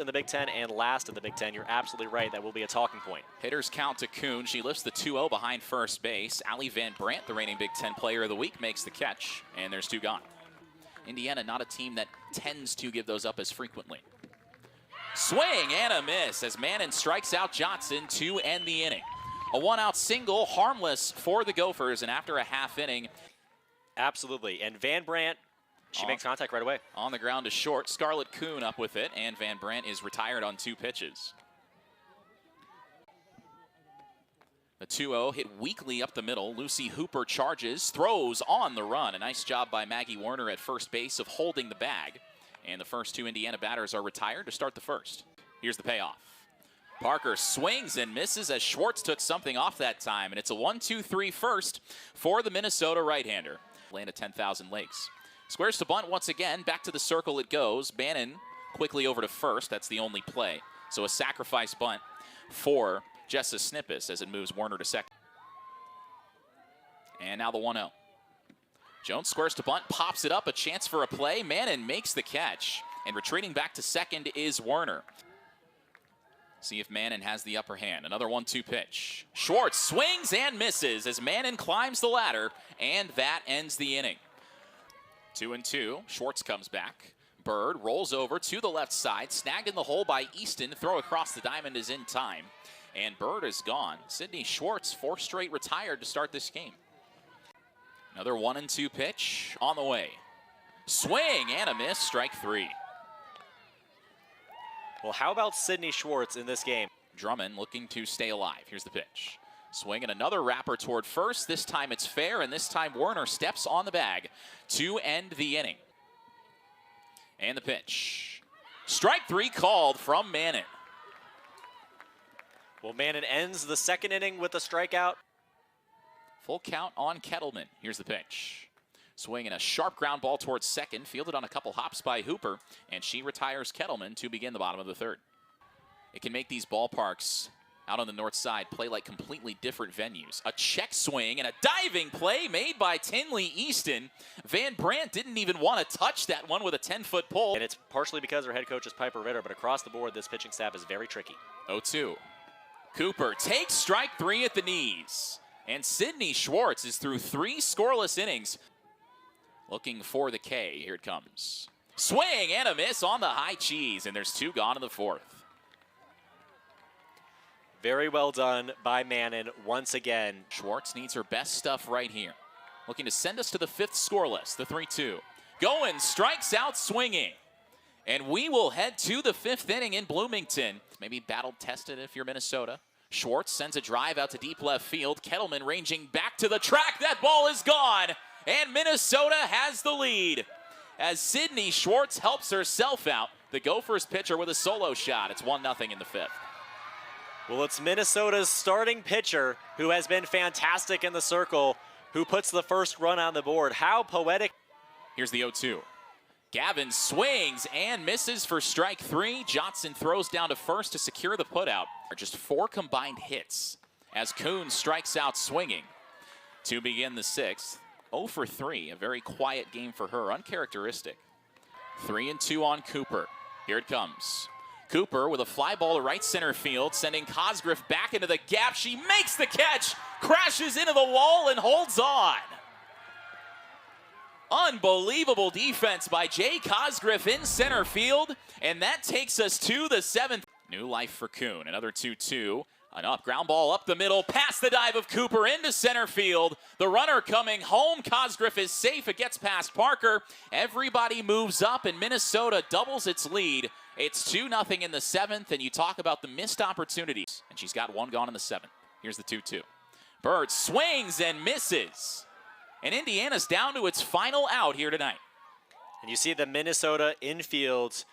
in the Big Ten and last in the Big Ten. You're absolutely right. That will be a talking point. Hitters count to Kuhn. She lifts the 2-0 behind first base. Allie Van Brandt, the reigning Big Ten Player of the Week, makes the catch, and there's 2 gone. Indiana, not a team that tends to give those up as frequently. Swing and a miss as Mannon strikes out Johnson to end the inning. A 1-out single, harmless for the Gophers, and after a half inning. Absolutely. And Van Brandt, she makes contact right away. On the ground to short. Scarlett Kuhn up with it, and Van Brandt is retired on 2 pitches. The 2-0 hit weakly up the middle. Lucy Hooper charges, throws on the run. A nice job by Maggie Werner at first base of holding the bag. And the first 2 Indiana batters are retired to start the first. Here's the payoff. Parker swings and misses as Schwartz took something off that time. And it's a 1-2-3 first for the Minnesota right-hander. Land of 10,000 Lakes. Squares to bunt once again. Back to the circle it goes. Bannon quickly over to first. That's the only play. So a sacrifice bunt for Jessa Snippus as it moves Werner to second. And now the 1-0. Jones squares to bunt, pops it up, a chance for a play. Mannon makes the catch. And retreating back to second is Werner. See if Mannon has the upper hand. Another 1-2 pitch. Schwartz swings and misses as Mannon climbs the ladder, and that ends the inning. 2-2. Schwartz comes back. Bird rolls over to the left side, snagged in the hole by Easton. Throw across the diamond is in time. And Bird is gone. Sydney Schwartz, 4 straight retired to start this game. Another 1-2 pitch on the way. Swing and a miss, strike 3. Well, how about Sydney Schwartz in this game? Drummond looking to stay alive. Here's the pitch. Swing and another wrapper toward first. This time it's fair, and this time Werner steps on the bag to end the inning. And the pitch. Strike 3 called from Mannon. Well, Mannon ends the second inning with a strikeout. Full count on Kettleman. Here's the pitch. Swing and a sharp ground ball towards second, fielded on a couple hops by Hooper, and she retires Kettleman to begin the bottom of the third. It can make these ballparks out on the north side play like completely different venues. A check swing and a diving play made by Tinley Easton. Van Brandt didn't even want to touch that one with a 10-foot pole. And it's partially because her head coach is Piper Ritter, but across the board, this pitching staff is very tricky. 0-2. Cooper takes strike 3 at the knees. And Sydney Schwartz is through 3 scoreless innings. Looking for the K. Here it comes. Swing and a miss on the high cheese, and there's 2 gone in the 4th. Very well done by Mannon once again. Schwartz needs her best stuff right here. Looking to send us to the 5th scoreless, the 3-2. Going, strikes out swinging. And we will head to the 5th inning in Bloomington. Maybe battle-tested if you're Minnesota. Schwartz sends a drive out to deep left field. Kettleman ranging back to the track. That ball is gone. And Minnesota has the lead. As Sydney Schwartz helps herself out, the Gophers pitcher with a solo shot. It's 1-0 in the 5th. Well, it's Minnesota's starting pitcher who has been fantastic in the circle, who puts the first run on the board. How poetic. Here's the 0-2. Gavin swings and misses for strike 3. Johnson throws down to first to secure the putout. Just 4 combined hits as Kuhn strikes out swinging to begin the 6th. 0 for 3, a very quiet game for her, uncharacteristic. 3-2 on Cooper. Here it comes. Cooper with a fly ball to right center field, sending Cosgriff back into the gap. She makes the catch, crashes into the wall, and holds on. Unbelievable defense by Jay Cosgriff in center field, and that takes us to the 7th. New life for Kuhn, another 2-2. An up ground ball up the middle, past the dive of Cooper into center field. The runner coming home. Cosgriff is safe. It gets past Parker. Everybody moves up, and Minnesota doubles its lead. It's 2-0 in the 7th, and you talk about the missed opportunities. And she's got 1 gone in the 7th. Here's the 2-2. Bird swings and misses. And Indiana's down to its final out here tonight. And you see the Minnesota infield